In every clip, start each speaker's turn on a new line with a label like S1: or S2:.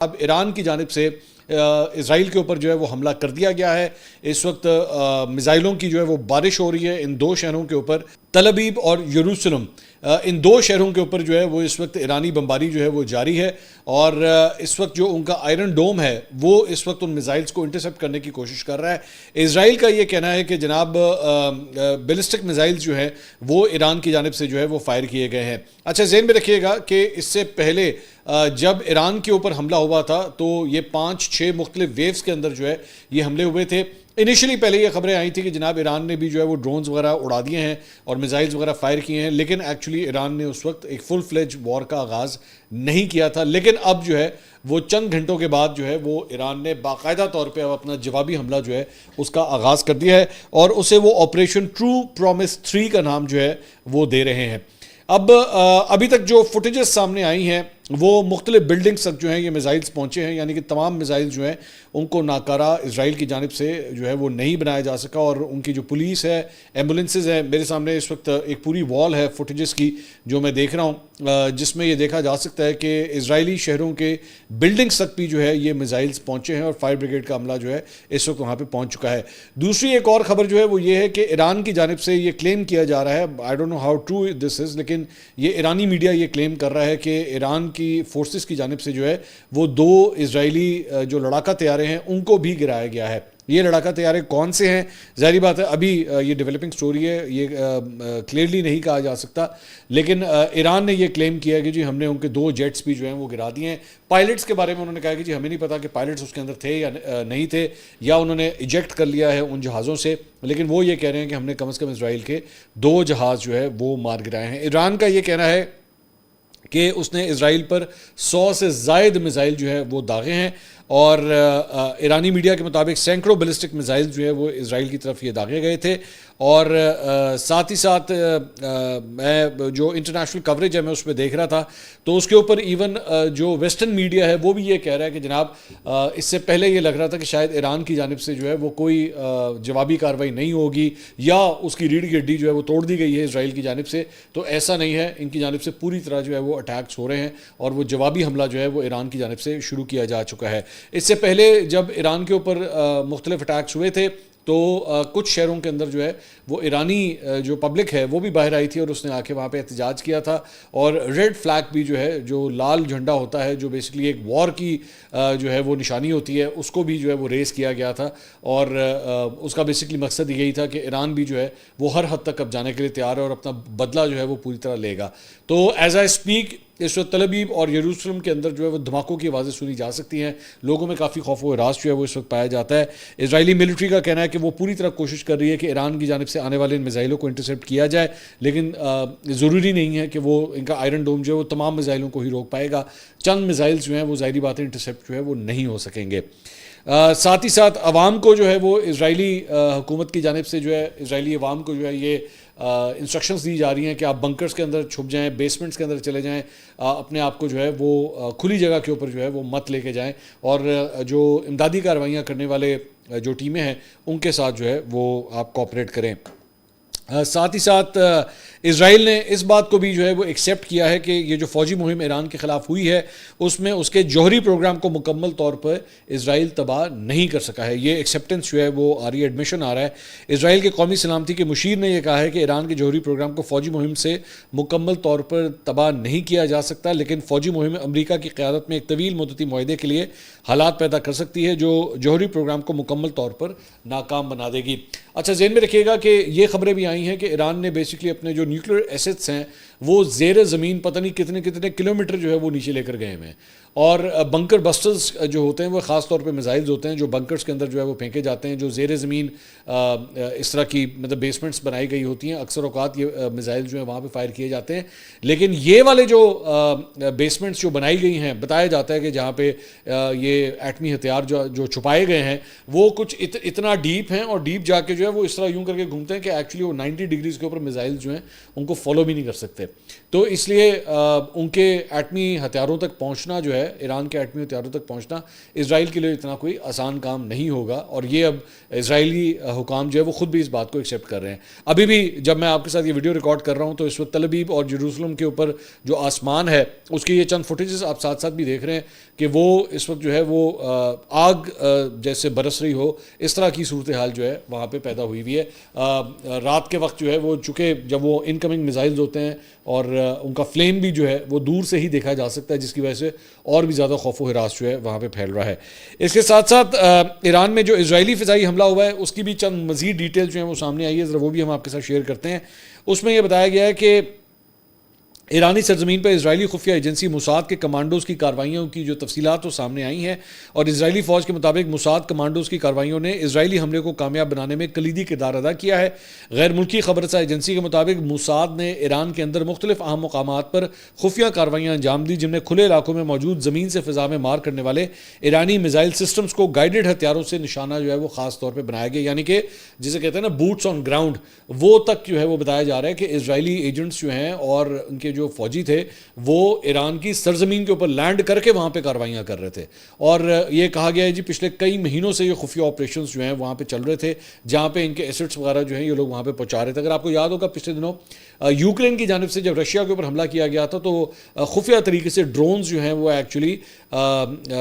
S1: اب ایران کی جانب سے اسرائیل کے اوپر جو ہے وہ حملہ کر دیا گیا ہے. اس وقت میزائلوں کی جو ہے وہ بارش ہو رہی ہے ان دو شہروں کے اوپر, تل ابیب اور یروشلم. ان دو شہروں کے اوپر جو ہے وہ اس وقت ایرانی بمباری جو ہے وہ جاری ہے, اور اس وقت جو ان کا آئرن ڈوم ہے وہ اس وقت ان میزائلز کو انٹرسپٹ کرنے کی کوشش کر رہا ہے. اسرائیل کا یہ کہنا ہے کہ جناب بیلسٹک میزائلز جو ہیں وہ ایران کی جانب سے جو ہے وہ فائر کیے گئے ہیں. اچھا ذہن میں رکھیے گا کہ اس سے پہلے جب ایران کے اوپر حملہ ہوا تھا تو یہ 5-6 مختلف ویوز کے اندر جو ہے یہ حملے ہوئے تھے. انیشلی پہلے یہ خبریں آئی تھی کہ جناب ایران نے بھی جو ہے وہ ڈرونز وغیرہ اڑا دیے ہیں اور میزائلز وغیرہ فائر کیے ہیں, لیکن ایکچولی ایران نے اس وقت ایک فل فلیج وار کا آغاز نہیں کیا تھا. لیکن اب جو ہے وہ چند گھنٹوں کے بعد جو ہے وہ ایران نے باقاعدہ طور پہ اب اپنا جوابی حملہ جو ہے اس کا آغاز کر دیا ہے, اور اسے وہ آپریشن ٹرو پرومس 3 کا نام جو ہے وہ دے رہے ہیں. اب ابھی تک جو فوٹیجز سامنے آئی ہیں وہ مختلف بلڈنگز تک جو ہیں یہ میزائلز پہنچے ہیں, یعنی کہ تمام میزائل جو ہیں ان کو ناکارہ اسرائیل کی جانب سے جو ہے وہ نہیں بنایا جا سکا, اور ان کی جو پولیس ہے, ایمبولینسز ہیں, میرے سامنے اس وقت ایک پوری وال ہے فوٹیجز کی جو میں دیکھ رہا ہوں, جس میں یہ دیکھا جا سکتا ہے کہ اسرائیلی شہروں کے بلڈنگز تک بھی جو ہے یہ میزائلز پہنچے ہیں, اور فائر بریگیڈ کا عملہ جو ہے اس وقت وہاں پہ پہنچ چکا ہے. دوسری ایک اور خبر جو ہے وہ یہ ہے کہ ایران کی جانب سے یہ کلیم کیا جا رہا ہے, I don't know how true this is, لیکن یہ ایرانی میڈیا یہ کلیم کر رہا ہے کہ ایران کی فورسز کی جانب سے جو ہے وہ 2 اسرائیلی جو لڑاکا طیارے ہیں ان کو بھی گرایا گیا ہے. یہ لڑاکا طیارے کون سے ہیں ظاہری بات ہے ابھی یہ ڈیولپنگ سٹوری ہے, یہ کلیئرلی نہیں کہا جا سکتا, لیکن ایران نے یہ کلیم کیا ہے کہ جی ہم نے ان کے 2 جیٹس بھی جو ہیں وہ گرا دیے ہیں. پائلٹس کے بارے میں انہوں نے کہا کہ جی ہمیں نہیں پتا کہ پائلٹس اس کے اندر تھے یا نہیں تھے, یا انہوں نے ایجیکٹ کر لیا ہے ان جہازوں سے, لیکن وہ یہ کہہ رہے ہیں کہ ہم نے کم از کم اسرائیل کے 2 جہاز جو ہے وہ مار گرائے ہیں. ایران کا یہ کہنا ہے کہ اس نے اسرائیل پر 100 سے زائد میزائل جو ہے وہ داغے ہیں, اور ایرانی میڈیا کے مطابق سینکڑوں بیلسٹک میزائل جو ہے وہ اسرائیل کی طرف یہ داغے گئے تھے. اور ساتھ ہی ساتھ میں جو انٹرنیشنل کوریج ہے میں اس پہ دیکھ رہا تھا تو اس کے اوپر ایون جو ویسٹرن میڈیا ہے وہ بھی یہ کہہ رہا ہے کہ جناب اس سے پہلے یہ لگ رہا تھا کہ شاید ایران کی جانب سے جو ہے وہ کوئی جوابی کارروائی نہیں ہوگی, یا اس کی ریڑھ کی ہڈی جو ہے وہ توڑ دی گئی ہے اسرائیل کی جانب سے. تو ایسا نہیں ہے, ان کی جانب سے پوری طرح جو ہے وہ اٹیکس ہو رہے ہیں, اور وہ جوابی حملہ جو ہے وہ ایران کی جانب سے شروع کیا جا چکا ہے. اس سے پہلے جب ایران کے اوپر مختلف اٹیکس ہوئے تھے تو کچھ شہروں کے اندر جو ہے وہ ایرانی جو پبلک ہے وہ بھی باہر آئی تھی, اور اس نے آ کے وہاں پہ احتجاج کیا تھا, اور ریڈ فلیگ بھی جو ہے جو لال جھنڈا ہوتا ہے جو بیسکلی ایک وار کی جو ہے وہ نشانی ہوتی ہے, اس کو بھی جو ہے وہ ریز کیا گیا تھا, اور اس کا بیسکلی مقصد یہی تھا کہ ایران بھی جو ہے وہ ہر حد تک اب جانے کے لیے تیار ہے اور اپنا بدلہ جو ہے وہ پوری طرح لے گا. تو ایز آئی اسپیک اس وقت تل ابیب اور یروشلم کے اندر جو ہے وہ دھماکوں کی آوازیں سنی جا سکتی ہیں, لوگوں میں کافی خوف و ہراس جو ہے وہ اس وقت پایا جاتا ہے. اسرائیلی ملٹری کا کہنا ہے کہ وہ پوری طرح کوشش کر رہی ہے کہ ایران کی جانب سے آنے والے ان میزائلوں کو انٹرسپٹ کیا جائے, لیکن ضروری نہیں ہے کہ وہ ان کا آئرن ڈوم جو ہے وہ تمام میزائلوں کو ہی روک پائے گا. چند میزائلز جو ہیں وہ ظاہری بات ہے انٹرسپٹ جو ہے وہ نہیں ہو سکیں گے. ساتھ ہی ساتھ عوام کو جو ہے وہ اسرائیلی حکومت کی جانب سے جو ہے اسرائیلی عوام کو جو ہے یہ انسٹرکشنز دی جا رہی ہیں کہ آپ بنکرز کے اندر چھپ جائیں, بیسمنٹس کے اندر چلے جائیں, اپنے آپ کو جو ہے وہ کھلی جگہ کے اوپر جو ہے وہ مت لے کے جائیں, اور جو امدادی کارروائیاں کرنے والے جو ٹیمیں ہیں ان کے ساتھ جو ہے وہ آپ کوآپریٹ کریں. ساتھ ہی ساتھ اسرائیل نے اس بات کو بھی جو ہے وہ ایکسیپٹ کیا ہے کہ یہ جو فوجی مہم ایران کے خلاف ہوئی ہے اس میں اس کے جوہری پروگرام کو مکمل طور پر اسرائیل تباہ نہیں کر سکا ہے. یہ ایکسیپٹنس جو ہے وہ آ رہی ہے, ایڈمیشن آ رہا ہے. اسرائیل کے قومی سلامتی کے مشیر نے یہ کہا ہے کہ ایران کے جوہری پروگرام کو فوجی مہم سے مکمل طور پر تباہ نہیں کیا جا سکتا, لیکن فوجی مہم امریکہ کی قیادت میں ایک طویل مدتی معاہدے کے لیے حالات پیدا کر سکتی ہے جو جوہری پروگرام کو مکمل طور پر ناکام بنا دے گی. اچھا ذہن میں رکھیے گا کہ یہ خبریں بھی آئی ہیں کہ ایران نے بیسکلی اپنے جو نیوکلیر ایسٹس ہیں وہ زیر زمین پتہ نہیں کتنے کتنے کلومیٹر جو ہے وہ نیچے لے کر گئے ہوئے ہیں, اور بنکر بسٹرز جو ہوتے ہیں وہ خاص طور پہ میزائلز ہوتے ہیں جو بنکرز کے اندر جو ہے وہ پھینکے جاتے ہیں, جو زیر زمین اس طرح کی مطلب بیسمنٹس بنائی گئی ہوتی ہیں. اکثر اوقات یہ میزائل جو ہیں وہاں پہ فائر کیے جاتے ہیں, لیکن یہ والے جو بیسمنٹس جو بنائی گئی ہیں بتایا جاتا ہے کہ جہاں پہ یہ ایٹمی ہتھیار جو چھپائے گئے ہیں وہ کچھ اتنا ڈیپ ہیں, اور ڈیپ جا کے جو ہے وہ اس طرح یوں کر کے گھومتے ہیں کہ ایکچولی وہ 90 ڈگریز کے اوپر میزائل جو ہیں ان کو فالو بھی نہیں کر سکتے. تو اس لیے ان کے ایٹمی ہتھیاروں تک پہنچنا جو ہے ہے ایران کے ایٹمی ہتھیاروں تک پہنچنا اسرائیل کے لیے اتنا کوئی آسان کام نہیں ہوگا، اور یہ اب اسرائیلی حکام جو ہے وہ خود بھی اس بات کو ایکسیپٹ کر رہے ہیں۔ ابھی بھی جب میں آپ کے ساتھ یہ ویڈیو ریکارڈ کر رہا ہوں تو اس وقت تل ابیب اور یروشلم کے اوپر جو آسمان ہے اس کی یہ چند فوٹیجز آپ ساتھ ساتھ بھی دیکھ رہے ہیں کہ وہ اس وقت جو ہے وہ آگ جیسے برس رہی ہو، اس طرح کی صورتحال جو ہے وہاں پہ پیدا ہوئی ہوئی ہے۔ رات کے وقت جو ہے وہ چونکہ جب وہ انکمنگ میزائلز ہوتے ہیں اور ان کا فلیم بھی جو ہے وہ دور سے ہی دیکھا جا سکتا ہے، جس کی وجہ سے اور بھی زیادہ خوف و ہراس جو ہے وہاں پہ پھیل رہا ہے۔ اس کے ساتھ ساتھ ایران میں جو اسرائیلی فضائی حملہ ہوا ہے اس کی بھی چند مزید ڈیٹیل جو ہیں وہ سامنے آئی ہے، ذرا وہ بھی ہم آپ کے ساتھ شیئر کرتے ہیں۔ اس میں یہ بتایا گیا ہے کہ ایرانی سرزمین پر اسرائیلی خفیہ ایجنسی موساد کے کمانڈوز کی کارروائیوں کی جو تفصیلات وہ سامنے آئی ہیں، اور اسرائیلی فوج کے مطابق موساد کمانڈوز کی کارروائیوں نے اسرائیلی حملے کو کامیاب بنانے میں کلیدی کردار ادا کیا ہے۔ غیر ملکی خبر رساں ایجنسی کے مطابق موساد نے ایران کے اندر مختلف اہم مقامات پر خفیہ کارروائیاں انجام دی، جن میں کھلے علاقوں میں موجود زمین سے فضا میں مار کرنے والے ایرانی میزائل سسٹمز کو گائیڈڈ ہتھیاروں سے نشانہ جو ہے وہ خاص طور پہ بنایا گیا، یعنی کہ جسے کہتے ہیں نا بوٹس آن گراؤنڈ، وہ تک جو ہے وہ بتایا جا رہا ہے کہ اسرائیلی ایجنٹس جو ہیں اور ان کے جو فوجی تھے وہ ایران کی سرزمین کے اوپر لینڈ کر کے وہاں پہ کاروائیاں کر رہے تھے، اور یہ کہا گیا ہے جی پچھلے کئی مہینوں سے یہ خفیہ آپریشنز جو ہیں وہاں پہ چل رہے تھے، جہاں پہ ان کے ایسٹس وغیرہ جو ہیں یہ لوگ وہاں پہ پہنچا رہے تھے۔ اگر آپ کو یاد ہوگا پچھلے دنوں یوکرین کی جانب سے جب رشیا کے اوپر حملہ کیا گیا تھا تو خفیہ طریقے سے ڈرونز جو ہیں وہ ایکچولی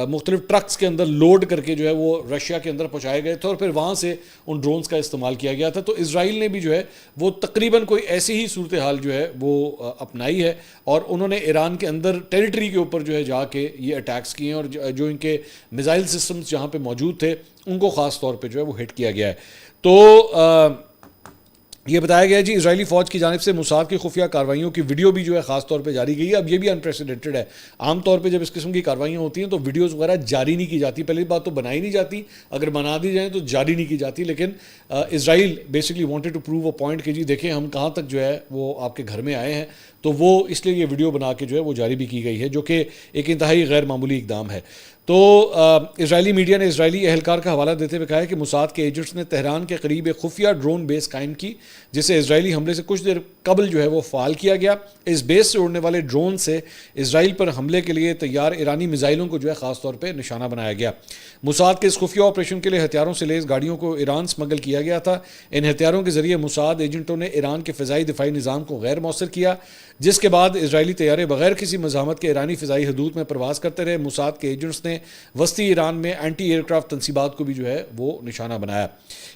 S1: مختلف ٹرکس کے اندر لوڈ کر کے جو ہے وہ رشیا کے اندر پہنچائے گئے تھے، اور پھر وہاں سے ان ڈرونز کا استعمال کیا گیا تھا۔ تو اسرائیل نے بھی جو ہے وہ تقریباً کوئی ایسی ہی صورتحال جو ہے وہ اپنائی ہے، اور انہوں نے ایران کے اندر ٹیریٹری کے اوپر جو ہے جا کے یہ اٹیکس کیے ہیں، اور جو ان کے میزائل سسٹمز جہاں پہ موجود تھے ان کو خاص طور پہ جو ہے وہ ہٹ کیا گیا ہے۔ تو یہ بتایا گیا ہے جی اسرائیلی فوج کی جانب سے موساد کی خفیہ کارروائیوں کی ویڈیو بھی جو ہے خاص طور پہ جاری گئی ہے۔ اب یہ بھی انپریسیڈنٹڈ ہے، عام طور پہ جب اس قسم کی کارروائیاں ہوتی ہیں تو ویڈیوز وغیرہ جاری نہیں کی جاتی، پہلی بات تو بنائی نہیں جاتی، اگر بنا دی جائیں تو جاری نہیں کی جاتی، لیکن Israel basically wanted to prove a point کہ جی دیکھیں ہم کہاں تک جو ہے وہ آپ کے گھر میں آئے ہیں، تو وہ اس لیے یہ ویڈیو بنا کے جو ہے وہ جاری بھی کی گئی ہے، جو کہ ایک انتہائی غیر معمولی اقدام ہے۔ تو اسرائیلی میڈیا نے اسرائیلی اہلکار کا حوالہ دیتے ہوئے کہا ہے کہ موساد کے ایجنٹس نے تہران کے قریب ایک خفیہ ڈرون بیس قائم کی، جسے اسرائیلی حملے سے کچھ دیر قبل جو ہے وہ فعال کیا گیا۔ اس بیس سے اڑنے والے ڈرون سے اسرائیل پر حملے کے لیے تیار ایرانی میزائلوں کو جو ہے خاص طور پہ نشانہ بنایا گیا۔ موساد کے اس خفیہ آپریشن کے لیے ہتھیاروں سے لیس گاڑیوں کو ایران سمگل کیا گیا تھا۔ ان ہتھیاروں کے ذریعے موساد ایجنٹوں نے ایران کے فضائی دفاعی نظام کو غیر مؤثر کیا، جس کے بعد اسرائیلی طیارے بغیر کسی مزاحمت کے ایرانی فضائی حدود میں پرواز کرتے رہے۔ موساد کے ایجنٹس نے وسطی ایران میں اینٹی ایئر کرافٹ تنصیبات کو بھی جو ہے وہ نشانہ بنایا۔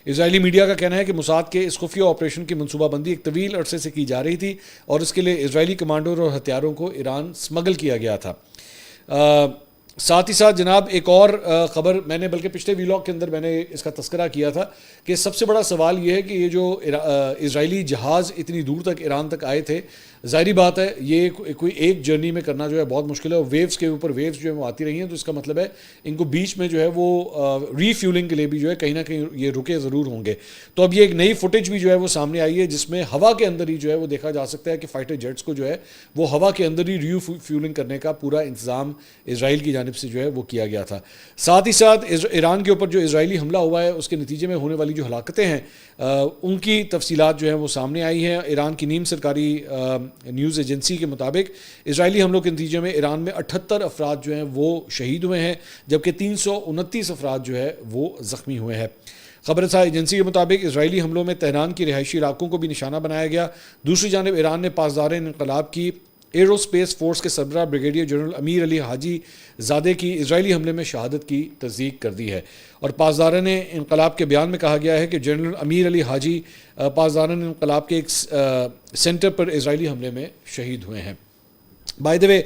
S1: اسرائیلی میڈیا کا کہنا ہے کہ موساد کے اس خفیہ آپریشن کی منصوبہ بندی ایک طویل عرصے سے کی جا رہی تھی، اور اس کے لیے اسرائیلی کمانڈر اور ہتھیاروں کو ایران سمگل کیا گیا تھا۔ ساتھ ہی ساتھ جناب ایک اور خبر میں نے بلکہ پچھلے ویلاگ کے اندر میں نے اس کا تذکرہ کیا تھا کہ سب سے بڑا سوال یہ ہے کہ یہ جو اسرائیلی جہاز اتنی دور تک ایران تک آئے تھے، ظاہری بات ہے یہ کوئی ایک جرنی میں کرنا جو ہے بہت مشکل ہے، اور ویوز کے اوپر ویوز جو ہے وہ آتی رہی ہیں، تو اس کا مطلب ہے ان کو بیچ میں جو ہے وہ ری فیولنگ کے لیے بھی جو ہے کہیں نہ کہیں یہ رکے ضرور ہوں گے۔ تو اب یہ ایک نئی فوٹیج بھی جو ہے وہ سامنے آئی ہے، جس میں ہوا کے اندر ہی جو ہے وہ دیکھا جا سکتا ہے کہ فائٹر جیٹس کو جو ہے وہ ہوا کے اندر ہی ری فیولنگ کرنے کا پورا انتظام اسرائیل کی جانب سے جو ہے وہ کیا گیا تھا۔ ساتھ ہی ساتھ ایران کے اوپر جو اسرائیلی حملہ ہوا ہے اس کے نتیجے میں ہونے والی جو ہلاکتیں ہیں ان کی تفصیلات جو ہیں وہ سامنے آئی ہیں۔ ایران کی نیم سرکاری نیوز ایجنسی کے مطابق اسرائیلی حملوں کے نتیجے میں ایران میں 78 افراد جو ہیں وہ شہید ہوئے ہیں، جبکہ 329 افراد جو ہے وہ زخمی ہوئے ہیں۔ خبر رساں ایجنسی کے مطابق اسرائیلی حملوں میں تہران کی رہائشی علاقوں کو بھی نشانہ بنایا گیا۔ دوسری جانب ایران نے پاسدار انقلاب کی ایرو اسپیس فورس کے سربراہ بریگیڈیئر جنرل امیر علی حاجی زادے کی اسرائیلی حملے میں شہادت کی تصدیق کر دی ہے، اور پاسداران انقلاب کے بیان میں کہا گیا ہے کہ جنرل امیر علی حاجی پاسداران انقلاب کے ایک سینٹر پر اسرائیلی حملے میں شہید ہوئے ہیں۔ بائی دا وے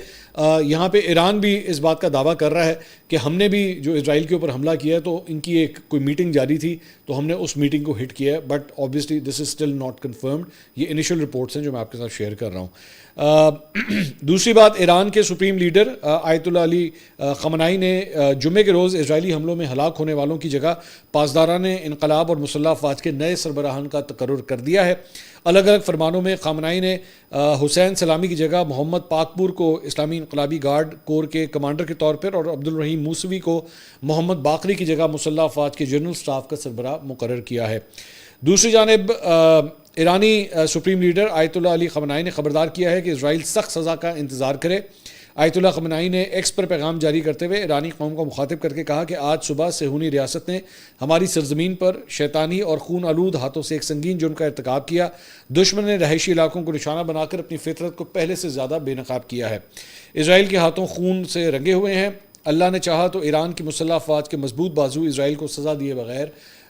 S1: یہاں پہ ایران بھی اس بات کا دعویٰ کر رہا ہے کہ ہم نے بھی جو اسرائیل کے اوپر حملہ کیا ہے تو ان کی ایک کوئی میٹنگ جاری تھی تو ہم نے اس میٹنگ کو ہٹ کیا ہے، but obviously this is still not confirmed. یہ انیشیل رپورٹس ہیں جو میں آپ کے ساتھ شیئر کر رہا ہوں۔ دوسری بات، ایران کے سپریم لیڈر آیت اللہ علی خامنائی نے جمعے کے روز اسرائیلی حملوں میں ہلاک ہونے والوں کی جگہ پاسداران انقلاب اور مسلح افواج کے نئے سربراہان کا تقرر کر دیا ہے۔ الگ الگ فرمانوں میں خامنائی نے حسین سلامی کی جگہ محمد پاکپور کو اسلامی انقلابی گارڈ کور کے کمانڈر کے طور پر اور عبد الرحیم موسوی کو محمد باقری کی جگہ مسلح افواج کے جنرل سٹاف کا سربراہ مقرر کیا ہے۔ دوسری جانب ایرانی سپریم لیڈر آیت اللہ علی خامنائی نے خبردار کیا ہے کہ اسرائیل سخت سزا کا انتظار کرے آیت اللہ خامنہئی نے ایکس پر پیغام جاری کرتے ہوئے ایرانی قوم کو مخاطب کر کے کہا کہ آج صبح صہیونی ریاست نے ہماری سرزمین پر شیطانی اور خون آلود ہاتھوں سے ایک سنگین جرم کا ارتکاب کیا. دشمن نے رہائشی علاقوں کو نشانہ بنا کر اپنی فطرت کو پہلے سے زیادہ بے نقاب کیا ہے. اسرائیل کے ہاتھوں خون سے رنگے ہوئے ہیں. اللہ نے چاہا تو ایران کی مسلح افواج کے مضبوط بازو اسرائیل کو سزا دیے بغیر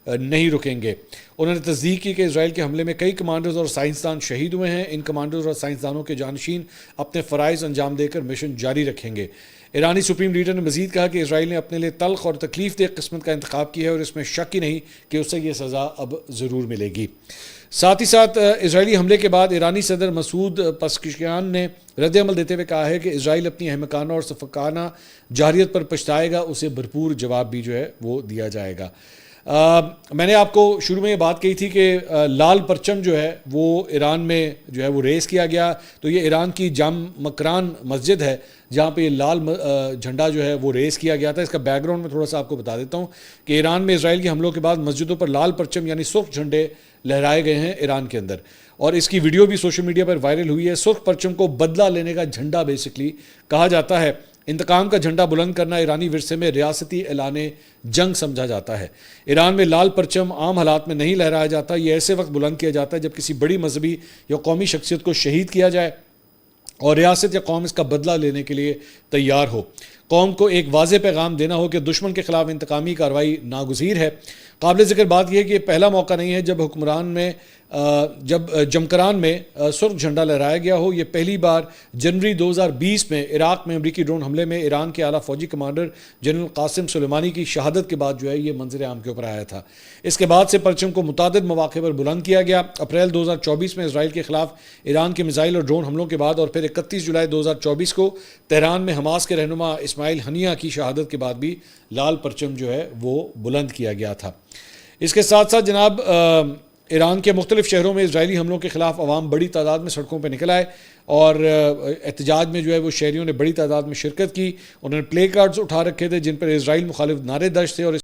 S1: نہیں رکیں گے. انہوں نے تصدیق کی کہ اسرائیل کے حملے میں کئی کمانڈرز اور سائنسدان شہید ہوئے ہیں. ان کمانڈرز اور سائنسدانوں کے جانشین اپنے فرائض انجام دے کر مشن جاری رکھیں گے. ایرانی سپریم لیڈر نے مزید کہا کہ اسرائیل نے اپنے لیے تلخ اور تکلیف دہ قسمت کا انتخاب کیا ہے اور اس میں شک ہی نہیں کہ اسے یہ سزا اب ضرور ملے گی. ساتھ ہی ساتھ اسرائیلی حملے کے بعد ایرانی صدر مسعود پزشکیان نے رد عمل دیتے ہوئے کہا ہے کہ اسرائیل اپنی احمقانہ اور سفاکانہ جارحیت پر پچھتائے گا, اسے بھرپور جواب بھی جو ہے وہ دیا جائے گا. میں نے آپ کو شروع میں یہ بات کہی تھی کہ لال پرچم جو ہے وہ ایران میں جو ہے وہ ریز کیا گیا. تو یہ ایران کی جام مکران مسجد ہے جہاں پہ یہ لال جھنڈا جو ہے وہ ریز کیا گیا تھا. اس کا بیک گراؤنڈ میں تھوڑا سا آپ کو بتا دیتا ہوں کہ ایران میں اسرائیل کے حملوں کے بعد مسجدوں پر لال پرچم یعنی سرخ جھنڈے لہرائے گئے ہیں ایران کے اندر, اور اس کی ویڈیو بھی سوشل میڈیا پر وائرل ہوئی ہے. سرخ پرچم کو بدلہ لینے کا جھنڈا بیسکلی کہا جاتا ہے. انتقام کا جھنڈا بلند کرنا ایرانی ورثے میں ریاستی اعلان جنگ سمجھا جاتا ہے. ایران میں لال پرچم عام حالات میں نہیں لہرایا جاتا. یہ ایسے وقت بلند کیا جاتا ہے جب کسی بڑی مذہبی یا قومی شخصیت کو شہید کیا جائے اور ریاست یا قوم اس کا بدلہ لینے کے لیے تیار ہو. قوم کو ایک واضح پیغام دینا ہو کہ دشمن کے خلاف انتقامی کارروائی ناگزیر ہے. قابل ذکر بات یہ ہے کہ یہ پہلا موقع نہیں ہے جب جمکران میں سرخ جھنڈا لہرایا گیا ہو. یہ پہلی بار جنوری 2020 میں عراق میں امریکی ڈرون حملے میں ایران کے اعلیٰ فوجی کمانڈر جنرل قاسم سلیمانی کی شہادت کے بعد جو ہے یہ منظر عام کے اوپر آیا تھا. اس کے بعد سے پرچم کو متعدد مواقع پر بلند کیا گیا. اپریل 2024 میں اسرائیل کے خلاف ایران کے میزائل اور ڈرون حملوں کے بعد اور پھر 31 جولائی 2024 کو تہران میں حماس کے رہنما اسماعیل ہنیہ کی شہادت کے بعد بھی لال پرچم جو ہے وہ بلند کیا گیا تھا. اس کے ساتھ ساتھ جناب ایران کے مختلف شہروں میں اسرائیلی حملوں کے خلاف عوام بڑی تعداد میں سڑکوں پہ نکل آئے اور احتجاج میں جو ہے وہ شہریوں نے بڑی تعداد میں شرکت کی. انہوں نے پلے کارڈز اٹھا رکھے تھے جن پر اسرائیل مخالف نعرے درج تھے اور